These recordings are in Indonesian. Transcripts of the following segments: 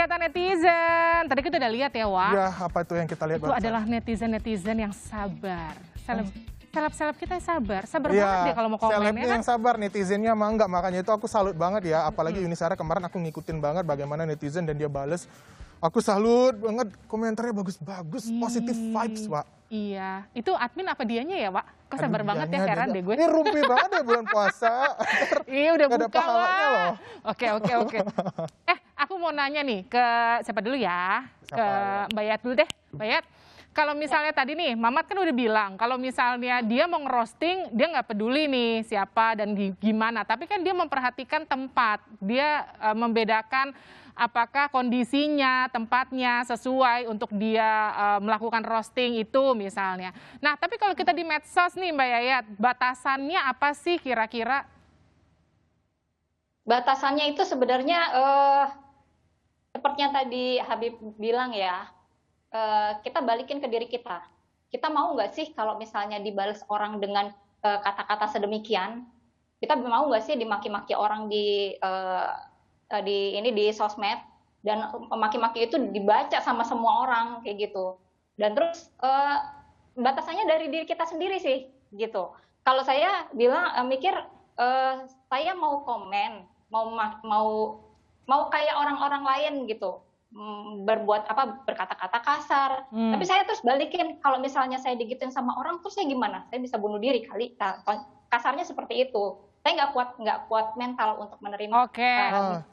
kata netizen. Tadi kita udah lihat ya, Wak. Ya, apa itu yang kita lihat? Itu adalah netizen-netizen yang sabar. Seleb kita sabar banget dia kalau mau komen selebnya ya kan. yang sabar, netizennya mah enggak. Makanya itu aku salut banget ya. Apalagi Yuni Shara kemarin aku ngikutin banget bagaimana netizen dan dia bales. Aku salut banget, komentarnya bagus-bagus, positive vibes, Pak. Iya, itu admin apa dianya ya, Pak? Kok sabar banget ya, heran deh gue. Ini rumpi banget ya bulan puasa. Iya udah Gak ada buka, pahalanya loh. Oke. Aku mau nanya nih ke siapa dulu ya? Ke Mbak Yat dulu deh. Mbak Yat, kalau misalnya tadi nih, Mamat kan udah bilang, kalau misalnya dia mau ngerosting, dia nggak peduli nih siapa dan gimana. Tapi kan dia memperhatikan tempat. Dia membedakan apakah kondisinya, tempatnya sesuai untuk dia melakukan roasting itu misalnya. Nah, tapi kalau kita di medsos nih Mbak Yayat, batasannya apa sih kira-kira? Batasannya itu sebenarnya seperti yang tadi Habib bilang ya, kita balikin ke diri kita. Kita mau nggak sih kalau misalnya dibales orang dengan kata-kata sedemikian? Kita mau nggak sih dimaki-maki orang di sosmed, dan maki-maki itu dibaca sama semua orang kayak gitu. Dan terus batasannya dari diri kita sendiri sih gitu. Kalau saya bilang mikir saya mau komen, mau kayak orang-orang lain gitu, berkata-kata kasar. Tapi saya terus balikin, kalau misalnya saya digituin sama orang, terus saya gimana? Saya bisa bunuh diri kali. Kasarnya seperti itu. Saya nggak kuat mental untuk menerima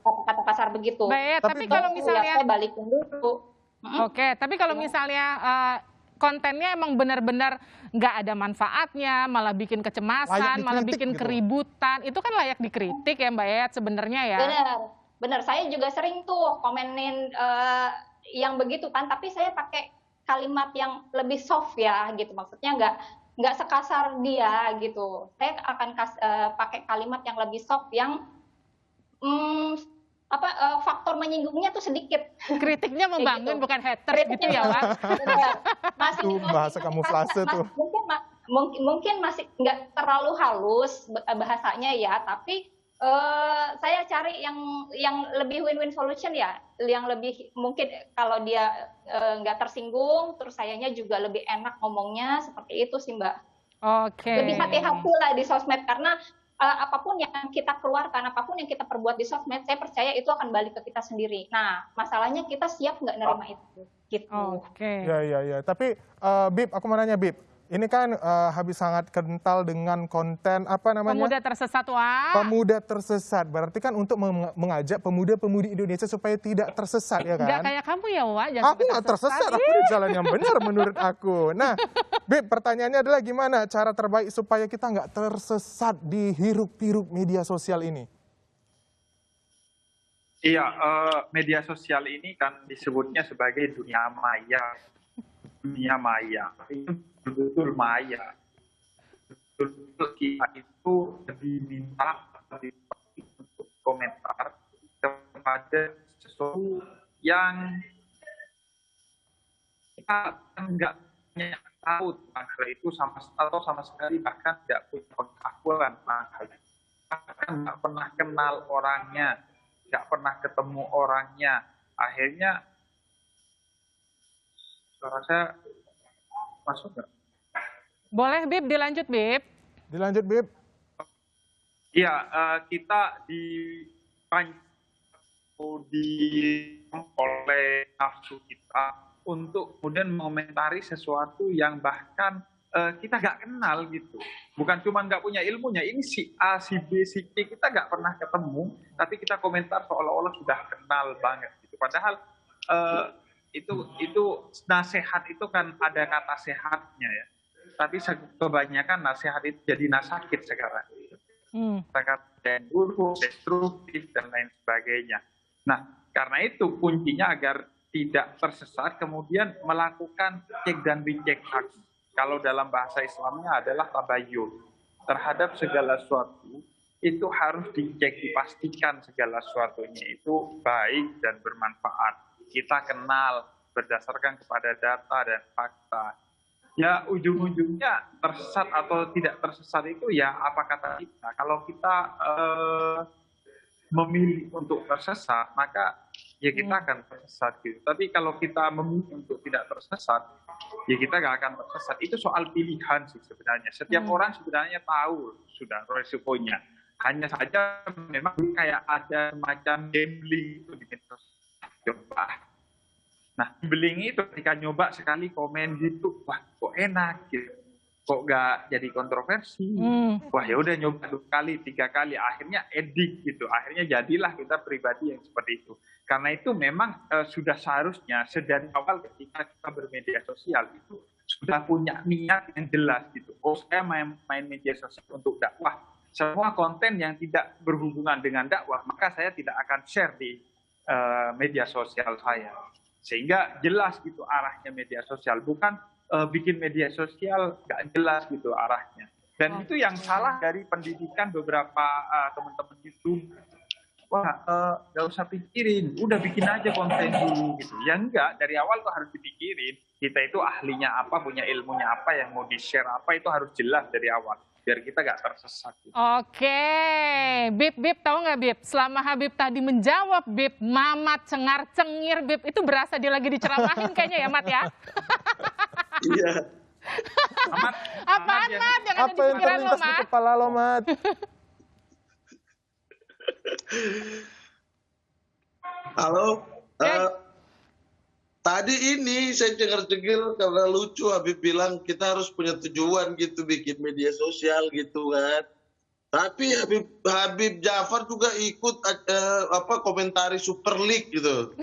kata-kata kasar begitu. Baik, tapi kalau misalnya saya balikin dulu. Tapi kalau misalnya kontennya emang benar-benar nggak ada manfaatnya, malah bikin kecemasan, malah bikin keributan, itu kan layak dikritik ya Mbak Yayat sebenarnya ya. Benar. Saya juga sering tuh komenin yang begitu kan, tapi saya pakai kalimat yang lebih soft ya gitu, maksudnya nggak sekasar dia gitu. Saya akan pakai kalimat yang lebih soft, yang faktor menyinggungnya tuh sedikit. Kritiknya membangun gitu. Bukan haters gitu ya, Pak. Masih bahasa kamuflase tuh. Mungkin masih nggak terlalu halus bahasanya ya, tapi saya cari yang lebih win-win solution ya, yang lebih mungkin kalau dia nggak tersinggung, terus sayanya juga lebih enak ngomongnya, seperti itu sih Mbak. Lebih hati-hati lah di sosmed, karena apapun yang kita keluarkan, apapun yang kita perbuat di sosmed, saya percaya itu akan balik ke kita sendiri. Nah, masalahnya kita siap nggak nerima itu? Gitu. Ya. Tapi Bib, aku mau nanya Bib. Ini kan Habib sangat kental dengan konten apa namanya? Pemuda tersesat, Wak. Pemuda tersesat. Berarti kan untuk mengajak pemuda-pemudi Indonesia supaya tidak tersesat ya kan? Nggak kayak kamu ya, Wak. Aku nggak tersesat, aku di jalan yang benar menurut aku. Nah, Bib, pertanyaannya adalah gimana cara terbaik supaya kita nggak tersesat di hiruk-pikuk media sosial ini? Iya, media sosial ini kan disebutnya sebagai dunia maya. Dunia maya. Betul maya. Betul kita itu diminta untuk komentar kepada sesuatu yang kita nggak tahu tentang hal itu sama sekali, bahkan tidak punya pengetahuan tentang hal itu. Bahkan nggak pernah kenal orangnya, nggak pernah ketemu orangnya. Akhirnya suara saya masuk nggak? Boleh, Bib, dilanjut, Bib. Dilanjut, Bib. Iya, kita oleh nafsu kita untuk kemudian mengomentari sesuatu yang bahkan kita nggak kenal gitu. Bukan cuma nggak punya ilmunya, ini si A, si B, si C kita nggak pernah ketemu, tapi kita komentar seolah-olah sudah kenal banget gitu. Padahal itu nasihat itu kan ada kata sehatnya ya. Tapi kebanyakan nasihat itu jadi nasakit sekarang. Kata yang buruk, destruktif, dan lain sebagainya. Nah, karena itu kuncinya agar tidak tersesat, kemudian melakukan cek dan recheck lagi. Kalau dalam bahasa Islamnya adalah tabayyun. Terhadap segala sesuatu, itu harus dicek, dipastikan segala sesuatunya itu baik dan bermanfaat. Kita kenal berdasarkan kepada data dan fakta. Ya ujung-ujungnya tersesat atau tidak tersesat itu ya apa kata kita. Kalau kita memilih untuk tersesat, maka ya kita akan tersesat gitu. Tapi kalau kita memilih untuk tidak tersesat, ya kita nggak akan tersesat. Itu soal pilihan sih sebenarnya. Setiap orang sebenarnya tahu sudah resikonya. Hanya saja memang kayak ada semacam gambling itu di medsos. Coba. Nah, gambling itu ketika nyoba sekali komen gitu, wah kok enak gitu. Kok nggak jadi kontroversi? Wah ya udah nyoba 2 kali, 3 kali, akhirnya edik gitu. Akhirnya jadilah kita pribadi yang seperti itu. Karena itu memang sudah seharusnya sedari awal ketika kita bermedia sosial itu sudah punya niat yang jelas gitu. Oh saya main media sosial untuk dakwah. Semua konten yang tidak berhubungan dengan dakwah maka saya tidak akan share di media sosial saya. Sehingga jelas gitu arahnya media sosial, bukan bikin media sosial nggak jelas gitu arahnya. Dan itu yang salah dari pendidikan beberapa teman-teman itu. Wah, nggak usah pikirin, udah bikin aja konten dulu gitu. Ya enggak, dari awal tuh harus dipikirin. Kita itu ahlinya apa, punya ilmunya apa, yang mau di-share apa, itu harus jelas dari awal. Biar kita nggak tersesat. Gitu. Oke, Bib, tahu nggak Bib? Selama Habib tadi menjawab, Bib, Mamat cengar-cengir, Bib, itu berasa dia lagi diceramahin kayaknya ya, Mat ya? Iya. Apaan, Mat? Yang ada di Apa yang pikiran lo, terlintas di Mat? kepala lo, Mat? Halo. Ya. Tadi ini saya cengar-cengir karena lucu Habib bilang kita harus punya tujuan gitu bikin media sosial gitu kan. Tapi Habib Jafar juga ikut komentari Super League gitu.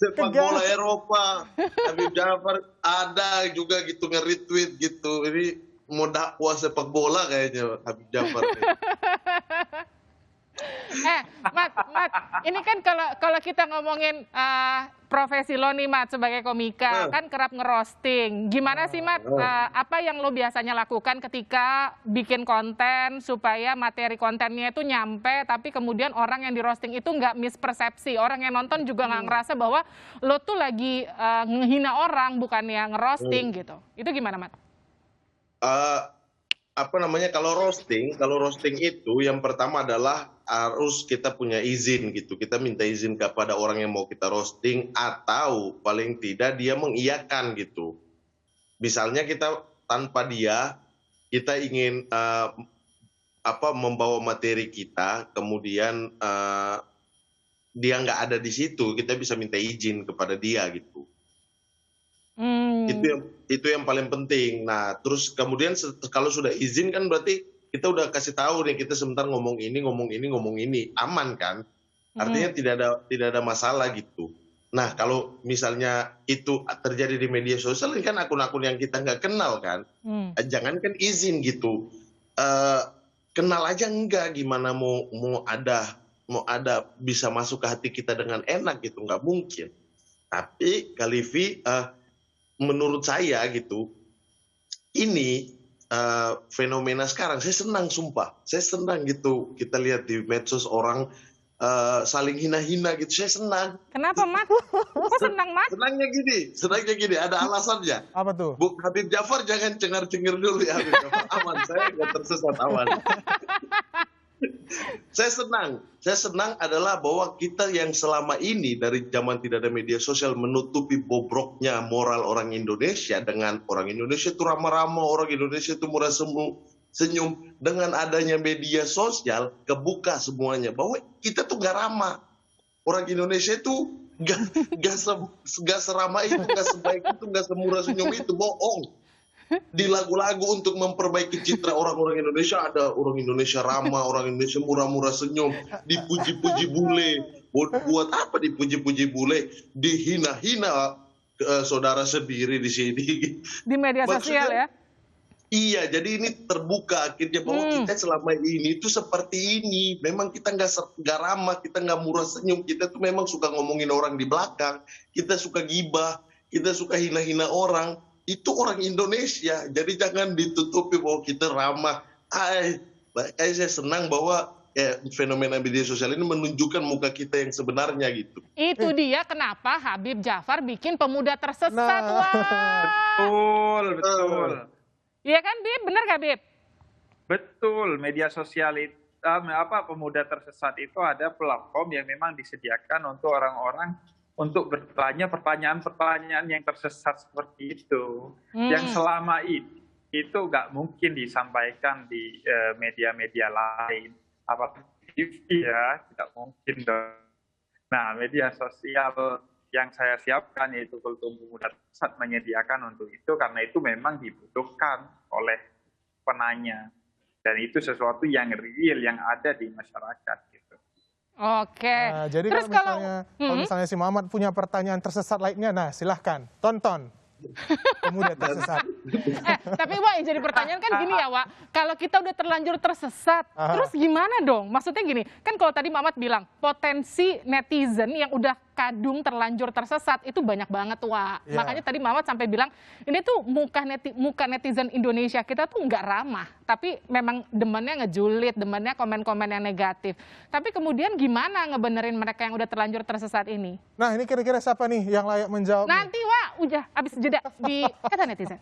Sepak bola Eropa. Habib Jafar ada juga gitu nge-retweet gitu. Ini mau dakwah sepak bola kayaknya Habib Jafar. Mat, ini kan kalau kita ngomongin profesi lo nih, Mat, sebagai komika, kan kerap ngerosting. Gimana sih, Mat? Apa yang lo biasanya lakukan ketika bikin konten supaya materi kontennya itu nyampe, tapi kemudian orang yang di roasting itu nggak mispersepsi, orang yang nonton juga nggak ngerasa bahwa lo tuh lagi ngehina orang, bukannya ngerosting gitu. Itu gimana, Mat? Kalau roasting itu yang pertama adalah harus kita punya izin gitu. Kita minta izin kepada orang yang mau kita roasting atau paling tidak dia mengiyakan gitu. Misalnya kita tanpa dia, kita ingin membawa materi kita, kemudian dia nggak ada di situ, kita bisa minta izin kepada dia gitu. Itu yang paling penting. Nah, terus kemudian kalau sudah izin kan berarti kita udah kasih tahu nih kita sebentar ngomong ini, aman kan? Artinya tidak ada masalah gitu. Nah, kalau misalnya itu terjadi di media sosial, ini kan akun-akun yang kita nggak kenal kan? Jangankan izin gitu, kenal aja enggak, gimana mau ada bisa masuk ke hati kita dengan enak gitu, nggak mungkin. Tapi Kalivi, menurut saya gitu, ini fenomena sekarang, saya senang sumpah, saya senang gitu kita lihat di medsos orang saling hina-hina gitu, saya senang. Kenapa, Mat? Kok senang, Mat? Senangnya gini, ada alasannya. Apa tuh? Habib Jafar jangan cengar-cengir dulu ya, Habib Jafar. Aman, saya nggak tersesat, aman. Saya senang adalah bahwa kita yang selama ini dari zaman tidak ada media sosial menutupi bobroknya moral orang Indonesia dengan orang Indonesia itu ramah-ramah, orang Indonesia itu murah senyum. Dengan adanya media sosial kebuka semuanya bahwa kita tuh gak ramah. Orang Indonesia itu gak seramah itu, gak sebaik itu, gak semurah senyum itu, bohong. Di lagu-lagu untuk memperbaiki citra orang-orang Indonesia, ada orang Indonesia ramah, orang Indonesia murah-murah senyum, dipuji-puji bule. Buat apa dipuji-puji bule? Dihina-hina saudara sendiri di sini. Di media sosial ya? Iya, jadi ini terbuka akhirnya bahwa kita selama ini itu seperti ini. Memang kita nggak ramah, kita nggak murah senyum, kita tuh memang suka ngomongin orang di belakang, kita suka gibah, kita suka hina-hina orang. Itu orang Indonesia, jadi jangan ditutupi bahwa kita ramah. Saya senang bahwa fenomena media sosial ini menunjukkan muka kita yang sebenarnya gitu. Itu dia kenapa Habib Jafar bikin pemuda tersesat. Betul. Iya kan, Bib? Bener gak, Bib? Betul, media sosial itu pemuda tersesat itu ada platform yang memang disediakan untuk orang-orang untuk bertanya pertanyaan-pertanyaan yang tersesat seperti itu, yang selama ini itu nggak mungkin disampaikan di media-media lain, apalagi TV ya, tidak mungkin dong. Nah, media sosial yang saya siapkan yaitu Kultum Pemuda Tersesat menyediakan untuk itu karena itu memang dibutuhkan oleh penanya dan itu sesuatu yang real yang ada di masyarakat gitu. Oke. Nah, jadi Terus kalau misalnya si Mamat punya pertanyaan tersesat lainnya, nah silahkan tonton Pemuda Tersesat. Tapi Wak, yang jadi pertanyaan kan gini ya Wak, kalau kita udah terlanjur tersesat, terus gimana dong? Maksudnya gini, kan kalau tadi Mamat bilang potensi netizen yang udah kadung terlanjur tersesat itu banyak banget Wak. Makanya tadi Mamat sampai bilang ini tuh muka netizen Indonesia kita tuh nggak ramah, tapi memang demennya ngejulit, demennya komen-komen yang negatif. Tapi kemudian gimana ngebenerin mereka yang udah terlanjur tersesat ini? Nah ini kira-kira siapa nih yang layak menjawab? Nanti Wak, udah abis jeda di kata netizen.